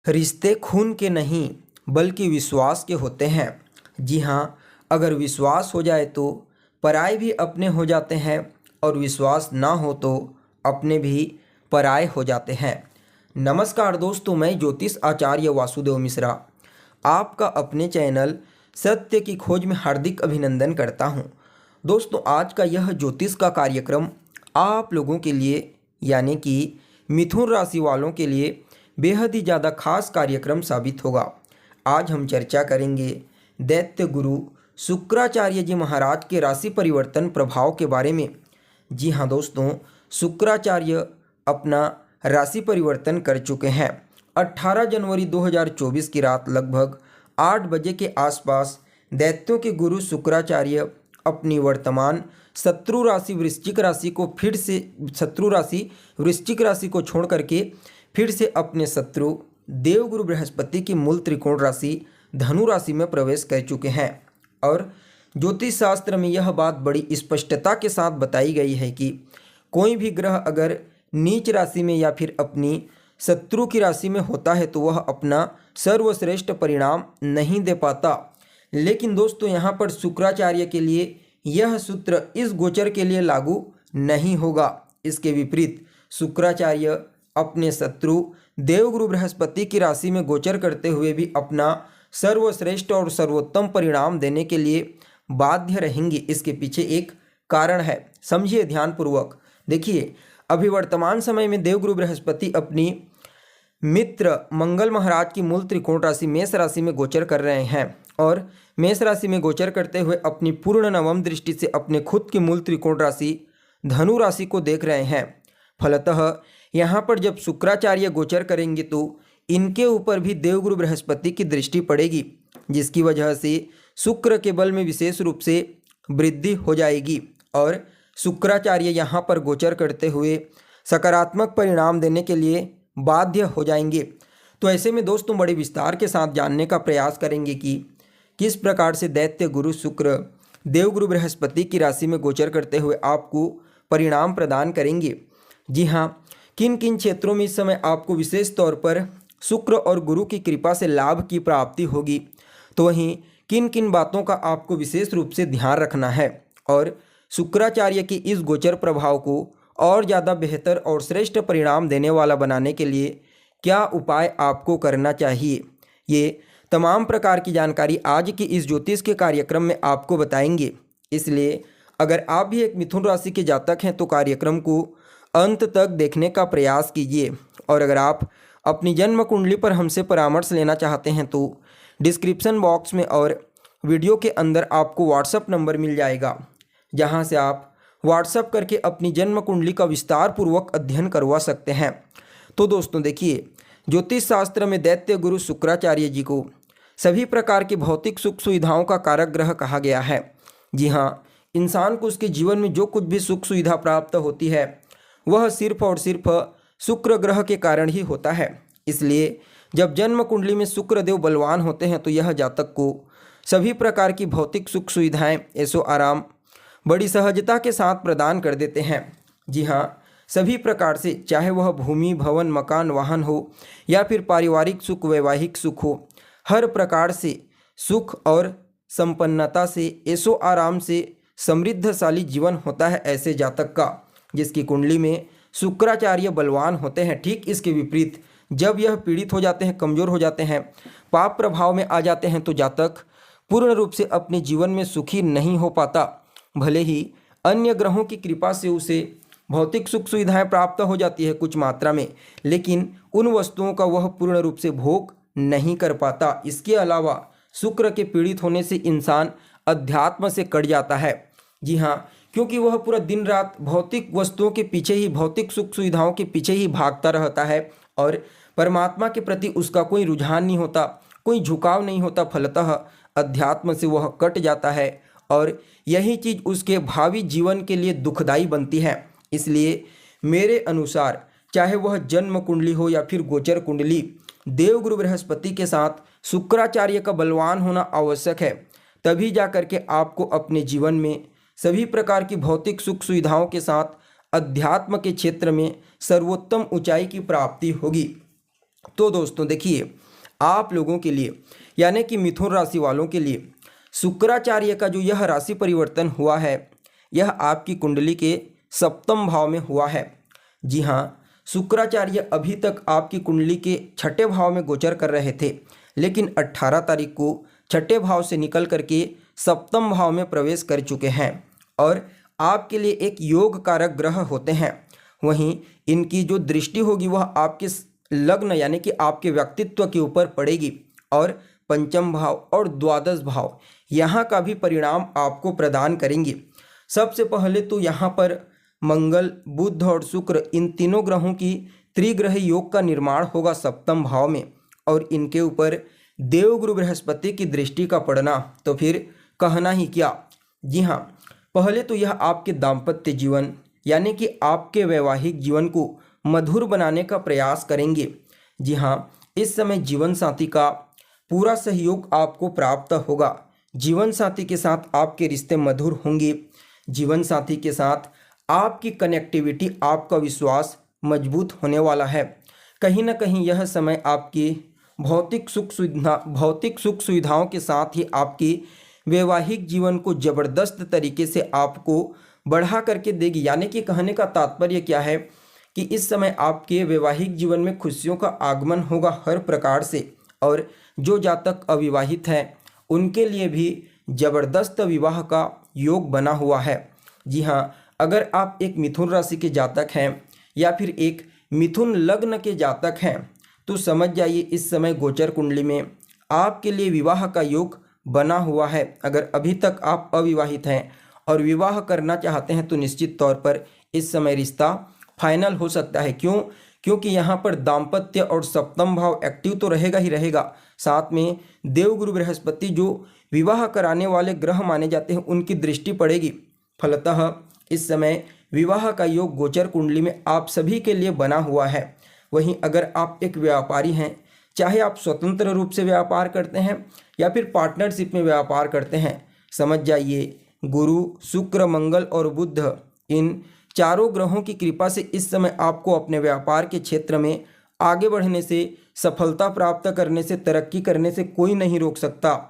रिश्ते खून के नहीं बल्कि विश्वास के होते हैं। जी हाँ, अगर विश्वास हो जाए तो पराये भी अपने हो जाते हैं और विश्वास ना हो तो अपने भी पराये हो जाते हैं। नमस्कार दोस्तों, मैं ज्योतिष आचार्य वासुदेव मिश्रा आपका अपने चैनल सत्य की खोज में हार्दिक अभिनंदन करता हूँ। दोस्तों, आज का यह ज्योतिष का कार्यक्रम आप लोगों के लिए यानी कि मिथुन राशि वालों के लिए बेहद ही ज़्यादा खास कार्यक्रम साबित होगा। आज हम चर्चा करेंगे दैत्य गुरु शुक्राचार्य जी महाराज के राशि परिवर्तन प्रभाव के बारे में। जी हाँ दोस्तों, शुक्राचार्य अपना राशि परिवर्तन कर चुके हैं। 18 जनवरी 2024 की रात लगभग 8 बजे के आसपास दैत्यों के गुरु शुक्राचार्य अपनी वर्तमान शत्रु राशि वृश्चिक राशि को छोड़ करके फिर से अपने शत्रु देवगुरु बृहस्पति की मूल त्रिकोण राशि धनु राशि में प्रवेश कर चुके हैं। और ज्योतिष शास्त्र में यह बात बड़ी स्पष्टता के साथ बताई गई है कि कोई भी ग्रह अगर नीच राशि में या फिर अपनी शत्रु की राशि में होता है तो वह अपना सर्वश्रेष्ठ परिणाम नहीं दे पाता। लेकिन दोस्तों, यहाँ पर शुक्राचार्य के लिए यह सूत्र इस गोचर के लिए लागू नहीं होगा। इसके विपरीत शुक्राचार्य अपने शत्रु देवगुरु बृहस्पति की राशि में गोचर करते हुए भी अपना सर्वश्रेष्ठ और सर्वोत्तम परिणाम देने के लिए बाध्य रहेंगे। इसके पीछे एक कारण है, समझिए ध्यानपूर्वक। देखिए, अभी वर्तमान समय में देवगुरु बृहस्पति अपनी मित्र मंगल महाराज की मूल त्रिकोण राशि मेष राशि में गोचर कर रहे हैं और मेष राशि में गोचर करते हुए अपनी पूर्ण नवम दृष्टि से अपने खुद की मूल त्रिकोण राशि धनु राशि को देख रहे हैं। फलतः यहाँ पर जब शुक्राचार्य गोचर करेंगे तो इनके ऊपर भी देवगुरु बृहस्पति की दृष्टि पड़ेगी, जिसकी वजह से शुक्र के बल में विशेष रूप से वृद्धि हो जाएगी और शुक्राचार्य यहाँ पर गोचर करते हुए सकारात्मक परिणाम देने के लिए बाध्य हो जाएंगे। तो ऐसे में दोस्तों, बड़े विस्तार के साथ जानने का प्रयास करेंगे कि किस प्रकार से दैत्य गुरु शुक्र देवगुरु बृहस्पति की राशि में गोचर करते हुए आपको परिणाम प्रदान करेंगे। जी हाँ, किन किन क्षेत्रों में इस समय आपको विशेष तौर पर शुक्र और गुरु की कृपा से लाभ की प्राप्ति होगी, तो वहीं किन किन बातों का आपको विशेष रूप से ध्यान रखना है और शुक्राचार्य की इस गोचर प्रभाव को और ज़्यादा बेहतर और श्रेष्ठ परिणाम देने वाला बनाने के लिए क्या उपाय आपको करना चाहिए, ये तमाम प्रकार की जानकारी आज की इस ज्योतिष के कार्यक्रम में आपको बताएंगे। इसलिए अगर आप भी एक मिथुन राशि के जातक हैं तो कार्यक्रम को अंत तक देखने का प्रयास कीजिए। और अगर आप अपनी जन्म कुंडली पर हमसे परामर्श लेना चाहते हैं तो डिस्क्रिप्शन बॉक्स में और वीडियो के अंदर आपको व्हाट्सएप नंबर मिल जाएगा, जहां से आप व्हाट्सएप करके अपनी जन्म कुंडली का विस्तार पूर्वक अध्ययन करवा सकते हैं। तो दोस्तों देखिए, ज्योतिष शास्त्र में दैत्य गुरु शुक्राचार्य जी को सभी प्रकार की भौतिक सुख सुविधाओं का कारक ग्रह कहा गया है। जी हाँ, इंसान को उसके जीवन में जो कुछ भी सुख सुविधा प्राप्त होती है वह सिर्फ और सिर्फ शुक्र ग्रह के कारण ही होता है। इसलिए जब जन्म कुंडली में शुक्र देव बलवान होते हैं तो यह जातक को सभी प्रकार की भौतिक सुख सुविधाएं, ऐशो आराम बड़ी सहजता के साथ प्रदान कर देते हैं। जी हाँ, सभी प्रकार से, चाहे वह भूमि, भवन, मकान, वाहन हो या फिर पारिवारिक सुख, वैवाहिक सुख हो, हर प्रकार से सुख और संपन्नता से, ऐशो आराम से समृद्धशाली जीवन होता है ऐसे जातक का जिसकी कुंडली में शुक्राचार्य बलवान होते हैं। ठीक इसके विपरीत जब यह पीड़ित हो जाते हैं, कमज़ोर हो जाते हैं, पाप प्रभाव में आ जाते हैं तो जातक पूर्ण रूप से अपने जीवन में सुखी नहीं हो पाता। भले ही अन्य ग्रहों की कृपा से उसे भौतिक सुख सुविधाएं प्राप्त हो जाती है कुछ मात्रा में, लेकिन उन वस्तुओं का वह पूर्ण रूप से भोग नहीं कर पाता। इसके अलावा शुक्र के पीड़ित होने से इंसान अध्यात्म से कट जाता है। जी हाँ, क्योंकि वह पूरा दिन रात भौतिक वस्तुओं के पीछे ही, भौतिक सुख सुविधाओं के पीछे ही भागता रहता है और परमात्मा के प्रति उसका कोई रुझान नहीं होता, कोई झुकाव नहीं होता। फलतः अध्यात्म से वह कट जाता है और यही चीज़ उसके भावी जीवन के लिए दुखदाई बनती है। इसलिए मेरे अनुसार चाहे वह जन्म कुंडली हो या फिर गोचर कुंडली, देवगुरु बृहस्पति के साथ शुक्राचार्य का बलवान होना आवश्यक है। तभी जा करके आपको अपने जीवन में सभी प्रकार की भौतिक सुख सुविधाओं के साथ अध्यात्म के क्षेत्र में सर्वोत्तम ऊंचाई की प्राप्ति होगी। तो दोस्तों देखिए, आप लोगों के लिए यानी कि मिथुन राशि वालों के लिए शुक्राचार्य का जो यह राशि परिवर्तन हुआ है, यह आपकी कुंडली के सप्तम भाव में हुआ है। जी हाँ, शुक्राचार्य अभी तक आपकी कुंडली के छठे भाव में गोचर कर रहे थे, लेकिन 18 तारीख को छठे भाव से निकल करके सप्तम भाव में प्रवेश कर चुके हैं और आपके लिए एक योग कारक ग्रह होते हैं। वहीं इनकी जो दृष्टि होगी वह आपके लग्न यानी कि आपके व्यक्तित्व के ऊपर पड़ेगी और पंचम भाव और द्वादश भाव यहाँ का भी परिणाम आपको प्रदान करेंगे। सबसे पहले तो यहाँ पर मंगल, बुध और शुक्र, इन तीनों ग्रहों की त्रिग्रह योग का निर्माण होगा सप्तम भाव में और इनके ऊपर देवगुरु बृहस्पति की दृष्टि का पड़ना तो फिर कहना ही क्या। जी हाँ, पहले तो यह आपके दाम्पत्य जीवन यानी कि आपके वैवाहिक जीवन को मधुर बनाने का प्रयास करेंगे। जी हाँ, इस समय जीवन साथी का पूरा सहयोग आपको प्राप्त होगा। जीवन साथी के साथ आपके रिश्ते मधुर होंगे। जीवन साथी के साथ आपकी कनेक्टिविटी, आपका विश्वास मजबूत होने वाला है। कहीं ना कहीं यह समय आपकी भौतिक सुख सुविधाओं के साथ ही आपकी वैवाहिक जीवन को ज़बरदस्त तरीके से आपको बढ़ा करके देगी। यानी कि कहने का तात्पर्य क्या है कि इस समय आपके वैवाहिक जीवन में खुशियों का आगमन होगा हर प्रकार से, और जो जातक अविवाहित हैं उनके लिए भी ज़बरदस्त विवाह का योग बना हुआ है। जी हाँ, अगर आप एक मिथुन राशि के जातक हैं या फिर एक मिथुन लग्न के जातक हैं तो समझ जाइए इस समय गोचर कुंडली में आपके लिए विवाह का योग बना हुआ है। अगर अभी तक आप अविवाहित हैं और विवाह करना चाहते हैं तो निश्चित तौर पर इस समय रिश्ता फाइनल हो सकता है। क्यों? क्योंकि यहाँ पर दाम्पत्य और सप्तम भाव एक्टिव तो रहेगा ही रहेगा, साथ में देवगुरु बृहस्पति जो विवाह कराने वाले ग्रह माने जाते हैं उनकी दृष्टि पड़ेगी। फलतः इस समय विवाह का योग गोचर कुंडली में आप सभी के लिए बना हुआ है। वहीं अगर आप एक व्यापारी हैं, चाहे आप स्वतंत्र रूप से व्यापार करते हैं या फिर पार्टनरशिप में व्यापार करते हैं, समझ जाइए गुरु, शुक्र, मंगल और बुध, इन चारों ग्रहों की कृपा से इस समय आपको अपने व्यापार के क्षेत्र में आगे बढ़ने से, सफलता प्राप्त करने से, तरक्की करने से कोई नहीं रोक सकता।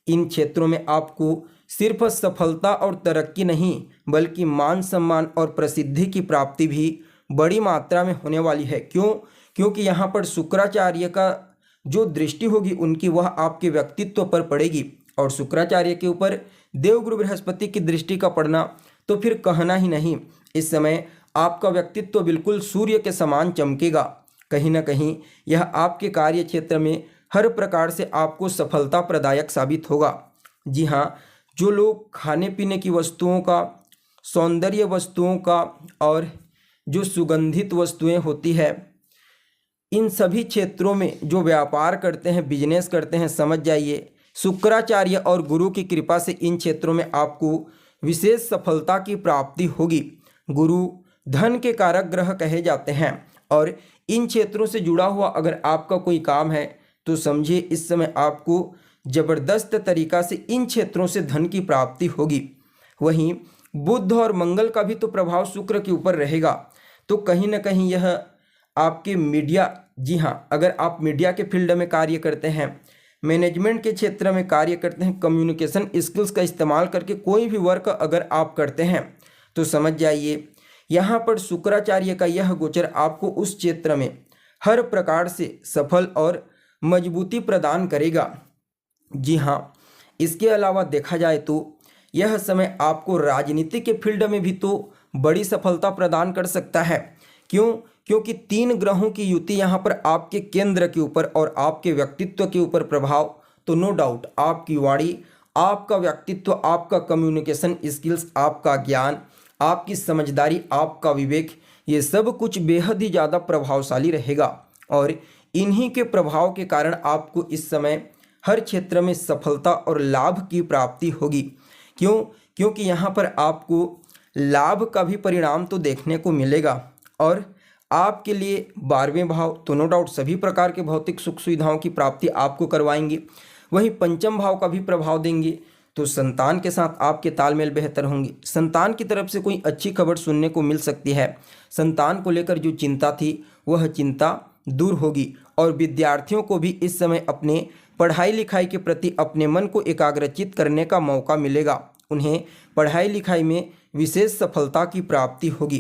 इन क्षेत्रों में आपको सिर्फ सफलता और तरक्की नहीं बल्कि मान सम्मान और प्रसिद्धि की प्राप्ति भी बड़ी मात्रा में होने वाली है। क्यों? क्योंकि यहाँ पर शुक्राचार्य का जो दृष्टि होगी उनकी वह आपके व्यक्तित्व पर पड़ेगी और शुक्राचार्य के ऊपर देवगुरु बृहस्पति की दृष्टि का पड़ना तो फिर कहना ही नहीं। इस समय आपका व्यक्तित्व बिल्कुल सूर्य के समान चमकेगा। कहीं ना कहीं यह आपके कार्य क्षेत्र में हर प्रकार से आपको सफलता प्रदायक साबित होगा। जी हाँ, जो लोग खाने पीने की वस्तुओं का, सौंदर्य वस्तुओं का और जो सुगंधित वस्तुएं होती है, इन सभी क्षेत्रों में जो व्यापार करते हैं, बिजनेस करते हैं, समझ जाइए शुक्राचार्य और गुरु की कृपा से इन क्षेत्रों में आपको विशेष सफलता की प्राप्ति होगी। गुरु धन के कारक ग्रह कहे जाते हैं और इन क्षेत्रों से जुड़ा हुआ अगर आपका कोई काम है तो समझिए इस समय आपको जबरदस्त तरीका से इन क्षेत्रों से धन की प्राप्ति होगी। वहीं बुध और मंगल का भी तो प्रभाव शुक्र के ऊपर रहेगा, तो कहीं ना कहीं यह आपके मीडिया, जी हाँ, अगर आप मीडिया के फील्ड में कार्य करते हैं, मैनेजमेंट के क्षेत्र में कार्य करते हैं, कम्युनिकेशन स्किल्स का इस्तेमाल करके कोई भी वर्क अगर आप करते हैं तो समझ जाइए यहाँ पर शुक्राचार्य का यह गोचर आपको उस क्षेत्र में हर प्रकार से सफल और मजबूती प्रदान करेगा। जी हाँ, इसके अलावा देखा जाए तो यह समय आपको राजनीति के फील्ड में भी तो बड़ी सफलता प्रदान कर सकता है। क्यों? क्योंकि 3 ग्रहों की युति यहाँ पर आपके केंद्र के ऊपर और आपके व्यक्तित्व के ऊपर प्रभाव, तो नो डाउट आपकी वाणी, आपका व्यक्तित्व, आपका कम्युनिकेशन स्किल्स, आपका ज्ञान, आपकी समझदारी, आपका विवेक, ये सब कुछ बेहद ही ज़्यादा प्रभावशाली रहेगा और इन्हीं के प्रभाव के कारण आपको इस समय हर क्षेत्र में सफलता और लाभ की प्राप्ति होगी। क्यों? क्योंकि यहाँ पर आपको लाभ का भी परिणाम तो देखने को मिलेगा और आपके लिए 12वें भाव तो नो डाउट सभी प्रकार के भौतिक सुख सुविधाओं की प्राप्ति आपको करवाएंगे। वहीं पंचम भाव का भी प्रभाव देंगे, तो संतान के साथ आपके तालमेल बेहतर होंगे। संतान की तरफ से कोई अच्छी खबर सुनने को मिल सकती है। संतान को लेकर जो चिंता थी वह चिंता दूर होगी और विद्यार्थियों को भी इस समय अपने पढ़ाई लिखाई के प्रति अपने मन को एकाग्रचित करने का मौका मिलेगा। उन्हें पढ़ाई लिखाई में विशेष सफलता की प्राप्ति होगी।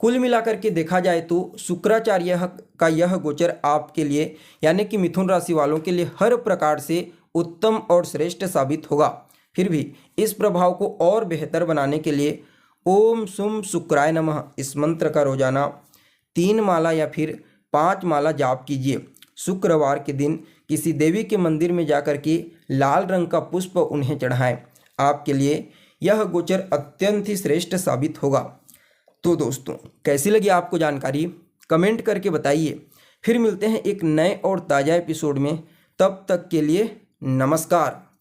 कुल मिलाकर के देखा जाए तो शुक्राचार्य का यह गोचर आपके लिए यानी कि मिथुन राशि वालों के लिए हर प्रकार से उत्तम और श्रेष्ठ साबित होगा। फिर भी इस प्रभाव को और बेहतर बनाने के लिए ओम सुम शुक्राय नमः इस मंत्र का रोजाना 3 माला या फिर 5 माला जाप कीजिए। शुक्रवार के दिन किसी देवी के मंदिर में जाकर के लाल रंग का पुष्प उन्हें चढ़ाएं। आपके लिए यह गोचर अत्यंत ही श्रेष्ठ साबित होगा। तो दोस्तों, कैसी लगी आपको जानकारी कमेंट करके बताइए। फिर मिलते हैं एक नए और ताज़ा एपिसोड में। तब तक के लिए नमस्कार।